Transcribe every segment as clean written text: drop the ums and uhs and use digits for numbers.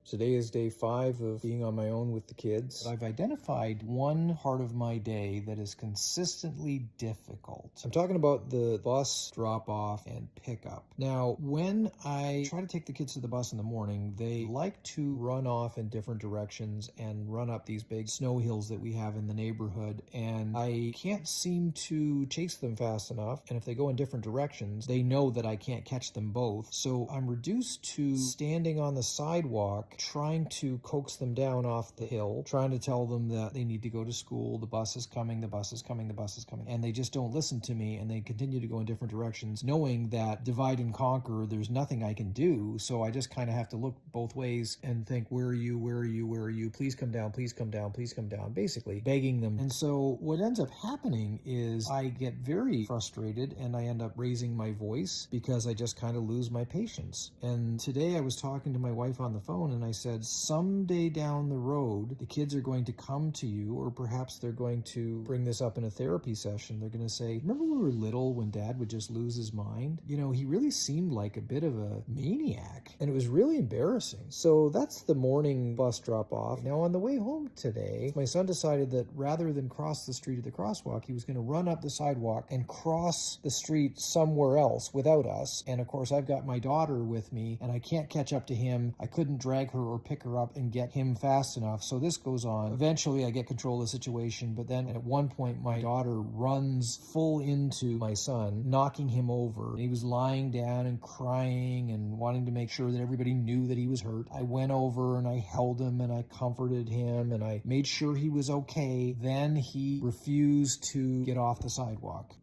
Today is day 5 of being on my own with the kids. I've identified one part of my day that is consistently difficult. I'm talking about the bus drop-off and pickup. Now, when I try to take the kids to the bus in the morning, they like to run off in different directions and run up these big snow hills that we have in the neighborhood, and I can't seem to chase them fast enough, and if they go in different directions, they know that I can't catch them both. So I'm reduced to standing on the sidewalk trying to coax them down off the hill, trying to tell them that they need to go to school, the bus is coming, the bus is coming, the bus is coming. And they just don't listen to me, and they continue to go in different directions, knowing that divide and conquer, there's nothing I can do. So I just kind of have to look both ways and think, where are you, where are you, where are you? Please come down, please come down, please come down, basically begging them. And so what ends up happening is I get very frustrated and I end up raising my voice because I just kind of lose my patience. And today I was talking to my wife on the phone and I said, someday down the road, the kids are going to come to you, or perhaps they're going to bring this up in a therapy session. They're going to say, remember when we were little when Dad would just lose his mind? You know, he really seemed like a bit of a maniac, and it was really embarrassing. So that's the morning bus drop off. Now on the way home today, my son decided that rather than cross the street at the crosswalk, he was going to run up the sidewalk and cross the street somewhere else without us. And of course, I've got my daughter with me and I can't catch up to him. I couldn't drag her or pick her up and get him fast enough. So this goes on. Eventually I get control of the situation, but then at one point my daughter runs full into my son, knocking him over. He was lying down and crying and wanting to make sure that everybody knew that he was hurt. I went over and I held him and I comforted him and I made sure he was okay. Then he refused to get off the sidewalk.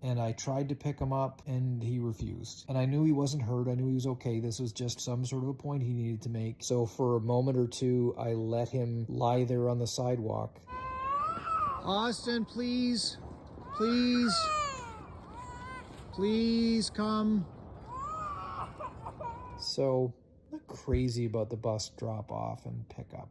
And I tried to pick him up and he refused. And I knew he wasn't hurt. I knew he was okay. This was just some sort of a point he needed to make. So for a moment or two, I let him lie there on the sidewalk. Austin, please, please, please come. So, I'm not crazy about the bus drop off and pick up.